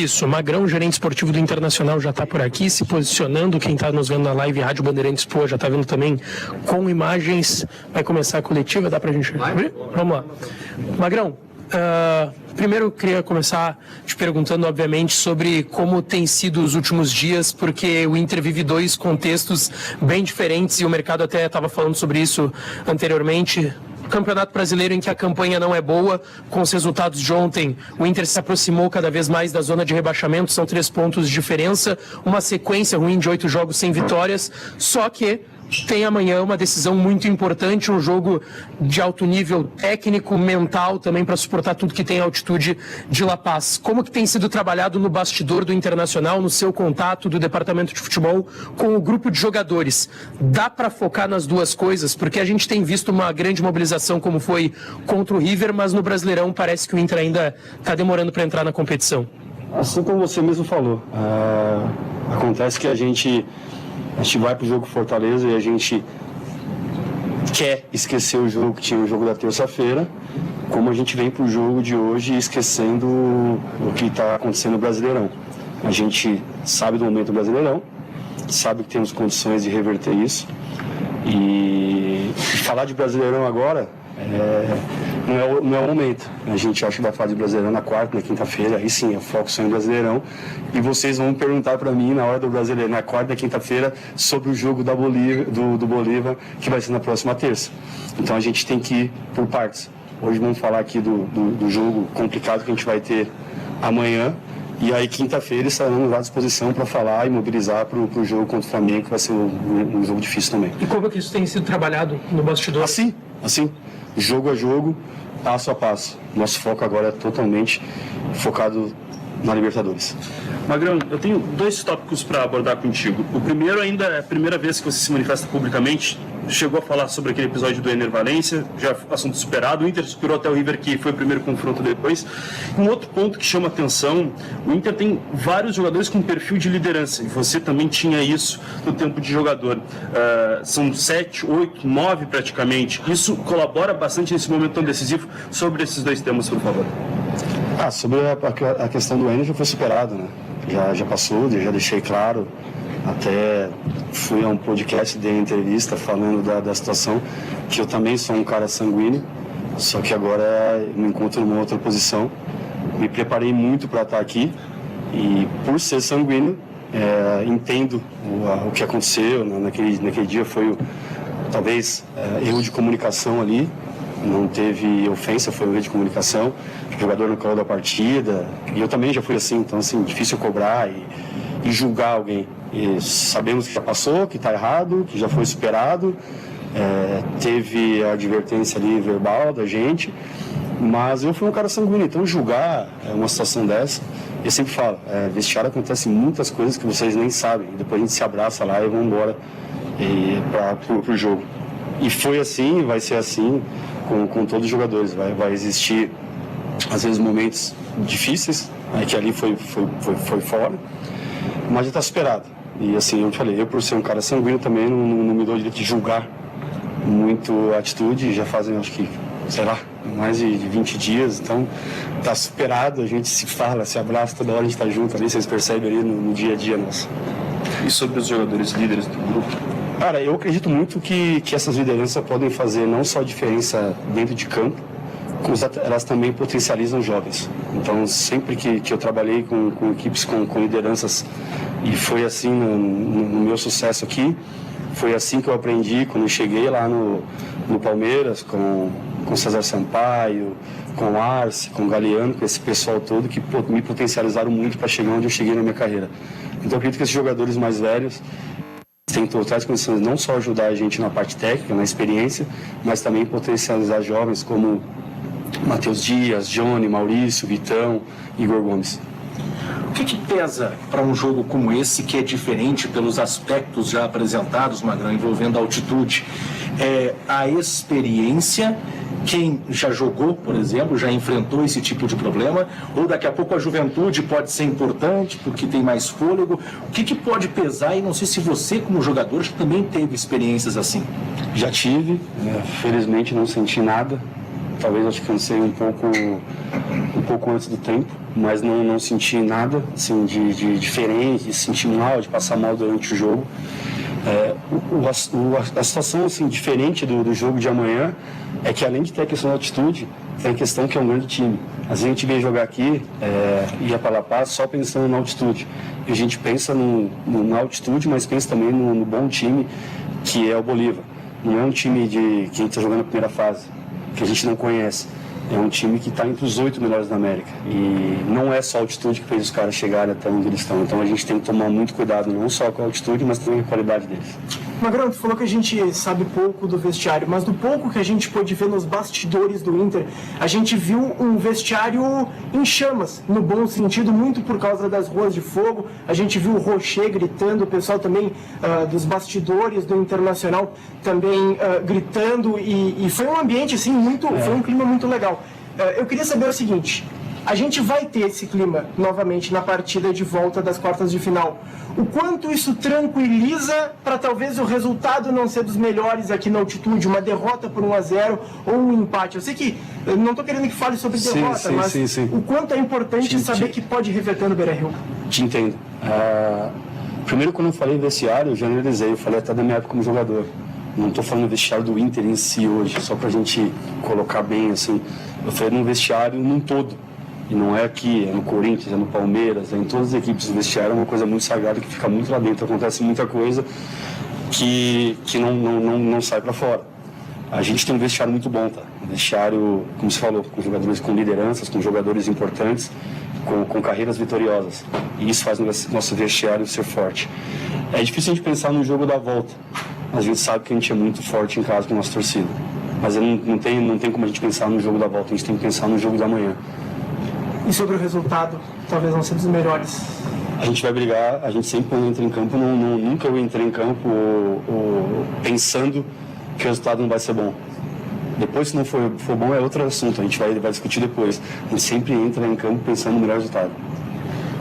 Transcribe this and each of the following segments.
Isso, Magrão, gerente esportivo do Internacional, já está por aqui, se posicionando. Quem está nos vendo na live Rádio Bandeirantes Pô já está vendo também com imagens. Vai começar a coletiva, dá para a gente ver? Vamos lá. Magrão, primeiro eu queria começar te perguntando, obviamente, sobre como tem sido os últimos dias, porque o Inter vive dois contextos bem diferentes e o mercado até estava falando sobre isso anteriormente. Campeonato Brasileiro em que a campanha não é boa, com os resultados de ontem, o Inter se aproximou cada vez mais da zona de rebaixamento, são 3 pontos de diferença, uma sequência ruim de 8 jogos sem vitórias, só que tem amanhã uma decisão muito importante, um jogo de alto nível técnico, mental, também para suportar tudo que tem a altitude de La Paz. Como que tem sido trabalhado no bastidor do Internacional, no seu contato do departamento de futebol com o grupo de jogadores? Dá para focar nas duas coisas? Porque a gente tem visto uma grande mobilização como foi contra o River, mas no Brasileirão parece que o Inter ainda está demorando para entrar na competição. Assim como você mesmo falou, acontece que a gente vai para o jogo Fortaleza e a gente quer esquecer o jogo que tinha o jogo da terça-feira, como a gente vem para o jogo de hoje esquecendo o que está acontecendo no Brasileirão. A gente sabe do momento do Brasileirão, sabe que temos condições de reverter isso e falar de Brasileirão agora não é o momento. A gente acha que vai falar de Brasileirão na quarta, na quinta-feira, aí sim, é foco só em Brasileirão. E vocês vão perguntar para mim na hora do Brasileirão, na quarta, na quinta-feira, sobre o jogo da do Bolívar, que vai ser na próxima terça. Então a gente tem que ir por partes. Hoje vamos falar aqui do jogo complicado que a gente vai ter amanhã. E aí, quinta-feira, estaremos à disposição para falar e mobilizar para o jogo contra o Flamengo, que vai ser um jogo difícil também. E como é que isso tem sido trabalhado no bastidor? Assim, jogo a jogo, passo a passo. Nosso foco agora é totalmente focado na Libertadores. Magrão, eu tenho 2 tópicos para abordar contigo. O primeiro ainda é a primeira vez que você se manifesta publicamente. Chegou a falar sobre aquele episódio do Ener Valencia, já assunto superado. O Inter superou até o River, que foi o primeiro confronto depois. Um outro ponto que chama atenção, o Inter tem vários jogadores com perfil de liderança, e você também tinha isso no tempo de jogador. São 7, 8, 9 praticamente. Isso colabora bastante nesse momento tão decisivo. Sobre esses 2 temas, por favor. Sobre a questão do Ener já foi superado, né? Já passou, já deixei claro. Até fui a um podcast, dei uma entrevista falando da situação, que eu também sou um cara sanguíneo, só que agora me encontro numa outra posição. Me preparei muito para estar aqui e, por ser sanguíneo, entendo o que aconteceu. Naquele dia foi talvez erro de comunicação ali, não teve ofensa, foi um erro de comunicação. O jogador no colo da partida, e eu também já fui assim, então assim, difícil cobrar e julgar alguém. E sabemos que já passou, que está errado, que já foi superado, teve a advertência ali verbal da gente, mas eu fui um cara sanguíneo, então julgar uma situação dessa, eu sempre falo, vestiário acontece muitas coisas que vocês nem sabem, depois a gente se abraça lá e vamos embora para o jogo. E foi assim, vai ser assim com todos os jogadores, vai existir às vezes momentos difíceis, que ali foi fora, mas já está superado. E assim, eu te falei, eu por ser um cara sanguíneo também não me dou o direito de julgar muito a atitude, já fazem, acho que, sei lá, mais de 20 dias, então está superado, a gente se fala, se abraça, toda hora a gente está junto ali, vocês percebem ali no dia a dia nosso. E sobre os jogadores líderes do grupo? Cara, eu acredito muito que essas lideranças podem fazer não só diferença dentro de campo, como elas também potencializam jovens. Então, sempre que eu trabalhei com equipes com lideranças, e foi assim no meu sucesso aqui, foi assim que eu aprendi quando eu cheguei lá no Palmeiras, com César Sampaio, com Arce, com Galeano, com esse pessoal todo que me potencializaram muito para chegar onde eu cheguei na minha carreira. Então, eu acredito que esses jogadores mais velhos têm totais condições não só ajudar a gente na parte técnica, na experiência, mas também potencializar jovens como Matheus Dias, Johnny, Maurício, Vitão, Igor Gomes. O que pesa para um jogo como esse, que é diferente pelos aspectos já apresentados, Magrão, envolvendo a altitude? A experiência, quem já jogou, por exemplo, já enfrentou esse tipo de problema, ou daqui a pouco a juventude pode ser importante porque tem mais fôlego. O que pode pesar? E não sei se você, como jogador, também teve experiências assim. Já tive, felizmente não senti nada. talvez eu descansei um pouco antes do tempo, mas não senti nada assim, de diferente, de sentir mal, de passar mal durante o jogo. A situação assim, diferente do jogo de amanhã é que, além de ter a questão da altitude, tem a questão que é um grande time. Às vezes a gente vem jogar aqui, ia para La Paz só pensando na altitude. E a gente pensa na altitude, mas pensa também no bom time que é o Bolívar. Não é um time que a gente está jogando a primeira fase, que a gente não conhece. É um time que está entre os 8 melhores da América. E não é só a altitude que fez os caras chegarem até onde eles estão. Então a gente tem que tomar muito cuidado, não só com a altitude, mas também com a qualidade deles. Magrão, tu falou que a gente sabe pouco do vestiário, mas do pouco que a gente pôde ver nos bastidores do Inter, a gente viu um vestiário em chamas, no bom sentido, muito por causa das ruas de fogo. A gente viu o Rocher gritando, o pessoal também dos bastidores do Internacional também gritando, e foi um ambiente assim, foi um clima muito legal. Eu queria saber o seguinte: a gente vai ter esse clima novamente na partida de volta das quartas de final. O quanto isso tranquiliza para talvez o resultado não ser dos melhores aqui na altitude, uma derrota por 1-0 ou um empate? Eu sei que eu não estou querendo que fale sobre derrota, mas o quanto é importante saber que pode reverter no Beira-Rio. Te entendo. Primeiro, quando eu falei vestiário, eu generalizei, eu falei até da minha época como jogador. Não estou falando do vestiário do Inter em si hoje, só para a gente colocar bem assim. Eu falei no vestiário num todo. E não é aqui, é no Corinthians, é no Palmeiras, é em todas as equipes. O vestiário é uma coisa muito sagrada que fica muito lá dentro. Acontece muita coisa que não sai para fora. A gente tem um vestiário muito bom, tá? Um vestiário, como você falou, com jogadores com lideranças, com jogadores importantes, com carreiras vitoriosas. E isso faz o nosso vestiário ser forte. É difícil a gente pensar no jogo da volta. A gente sabe que a gente é muito forte em casa com a nossa torcida. Mas não tem como a gente pensar no jogo da volta, a gente tem que pensar no jogo da manhã. E sobre o resultado, talvez não seja dos melhores? A gente vai brigar, a gente sempre quando entra em campo, nunca eu entrei em campo pensando que o resultado não vai ser bom. Depois, se não for bom, é outro assunto, a gente vai discutir depois. A gente sempre entra em campo pensando no melhor resultado.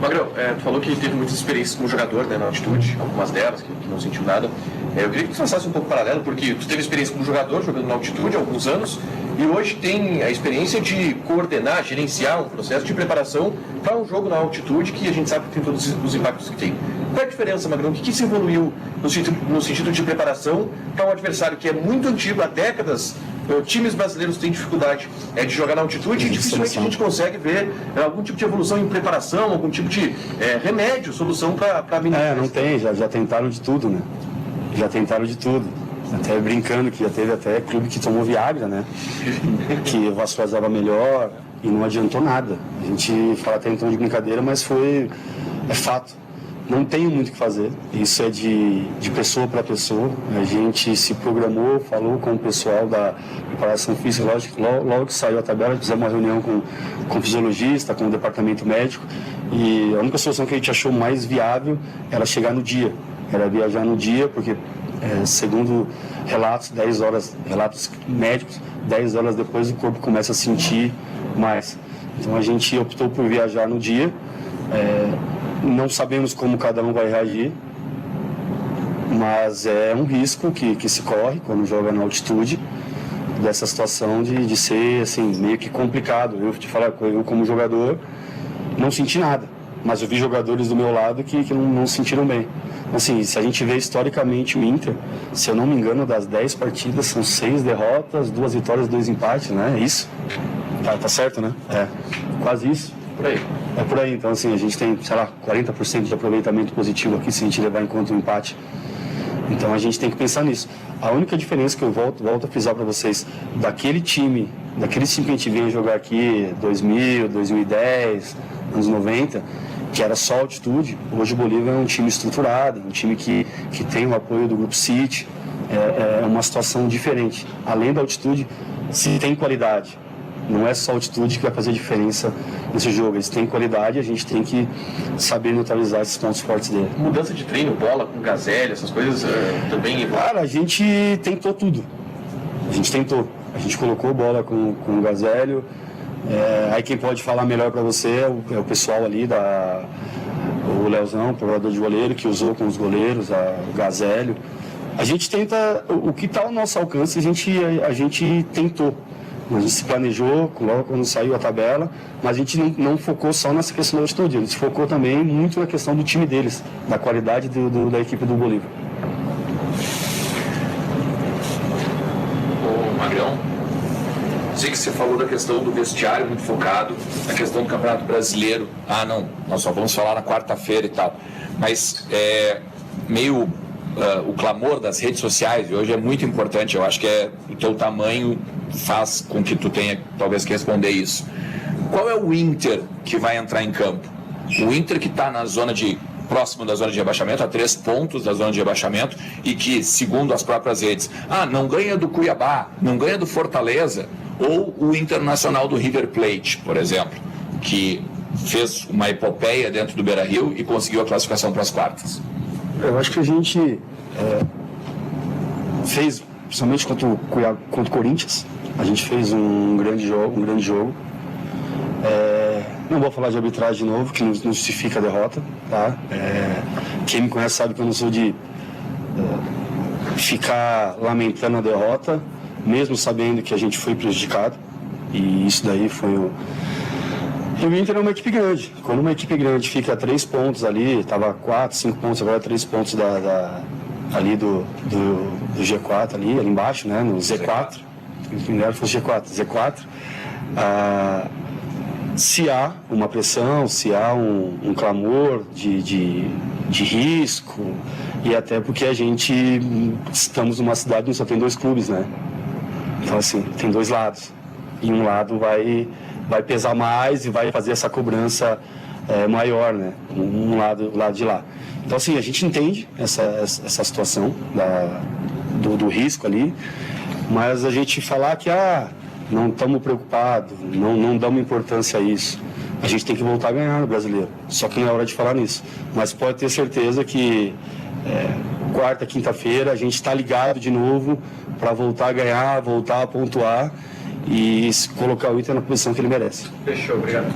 Magrão, tu falou que teve muitas experiências como jogador, né, na altitude, algumas delas que não sentiu nada. Eu queria que tu passasse um pouco paralelo, porque tu teve experiência como jogador, jogando na altitude há alguns anos, e hoje tem a experiência de coordenar, gerenciar um processo de preparação para um jogo na altitude que a gente sabe que tem todos os impactos que tem. Qual é a diferença, Magrão? O que se evoluiu no sentido de preparação para um adversário que é muito antigo, há décadas? Times brasileiros têm dificuldade de jogar na altitude e dificilmente a gente consegue ver algum tipo de evolução em preparação, algum tipo de remédio, solução para minimizar. Não tem, já tentaram de tudo, né? Já tentaram de tudo. Até brincando que já teve até clube que tomou Viagra, né? Que vascularizava melhor e não adiantou nada. A gente fala até então de brincadeira, mas é fato. Não tenho muito o que fazer, isso é de pessoa para pessoa. A gente se programou, falou com o pessoal da preparação física, logo que saiu a tabela, fizemos uma reunião com o fisiologista, com o departamento médico, e a única solução que a gente achou mais viável era chegar no dia, era viajar no dia, porque segundo relatos médicos, 10 horas depois o corpo começa a sentir mais. Então a gente optou por viajar no dia. Não sabemos como cada um vai reagir, mas é um risco que se corre quando joga na altitude, dessa situação de ser assim, meio que complicado. Eu te falar, eu como jogador não senti nada, mas eu vi jogadores do meu lado que não sentiram bem. Assim, se a gente vê historicamente o Inter, se eu não me engano, das 10 partidas são 6 derrotas, 2 vitórias, 2 empates, né? É isso? Tá certo, né? Quase isso. Por aí. É por aí, então assim, a gente tem, 40% de aproveitamento positivo aqui se a gente levar em conta o empate. Então a gente tem que pensar nisso. A única diferença que eu volto a frisar para vocês, daquele time que a gente veio jogar aqui 2000, 2010, anos 90, que era só altitude, hoje o Bolívar é um time estruturado, um time que tem o apoio do Grupo City, é uma situação diferente. Além da altitude, se tem qualidade. Não é só a altitude que vai fazer diferença nesse jogo. Eles têm qualidade, a gente tem que saber neutralizar esses pontos fortes dele. Mudança de treino, bola com gazelle, essas coisas também... Cara, a gente tentou tudo. A gente colocou bola com o gazelle. Aí quem pode falar melhor para você é o pessoal ali, o Leozão, o procurador de goleiro, que usou com os goleiros, o gazelle. A gente tenta, o que está ao nosso alcance, a gente tentou. A gente se planejou logo quando saiu a tabela, mas a gente não focou só nessa questão da altitude, a gente focou também muito na questão do time deles, da qualidade da equipe do Bolívar. Ô Magrão, sei que você falou da questão do vestiário muito focado, na questão do Campeonato Brasileiro. Ah, não, nós só vamos falar na quarta-feira e tal. Mas o clamor das redes sociais de hoje é muito importante. Eu acho que o teu tamanho faz com que tu tenha talvez que responder isso. Qual é o Inter que vai entrar em campo? O Inter que está próximo da zona de rebaixamento, a 3 pontos da zona de rebaixamento, e que, segundo as próprias redes, não ganha do Cuiabá, não ganha do Fortaleza, ou o Internacional do River Plate, por exemplo, que fez uma epopeia dentro do Beira-Rio e conseguiu a classificação para as quartas. Eu acho que a gente fez, principalmente contra o Corinthians, a gente fez um grande jogo. Não vou falar de arbitragem de novo, que não justifica a derrota, tá? Quem me conhece sabe que eu não sou de ficar lamentando a derrota, mesmo sabendo que a gente foi prejudicado, e isso daí foi o... E o Inter é uma equipe grande. Quando uma equipe grande fica a 3 pontos ali, estava 4, 5 pontos, agora 3 pontos ali do G4 ali embaixo, né, no Z4. Primeiro foi G4. Se há uma pressão, se há um clamor de risco, e até porque a gente estamos numa cidade onde só tem 2 clubes, né? Então assim, tem 2 lados. E um lado vai pesar mais e vai fazer essa cobrança maior, né? O lado de lá. Então, assim, a gente entende essa situação do risco ali, mas a gente falar que não estamos preocupados, não damos importância a isso. A gente tem que voltar a ganhar no Brasileiro. Só que não é hora de falar nisso. Mas pode ter certeza que quarta, quinta-feira a gente está ligado de novo para voltar a ganhar, voltar a pontuar e colocar o Inter na posição que ele merece. Fechou, obrigado.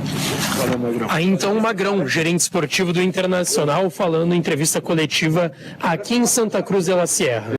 Valeu, Magrão. Aí então o Magrão, gerente esportivo do Internacional, falando em entrevista coletiva aqui em Santa Cruz de la Sierra.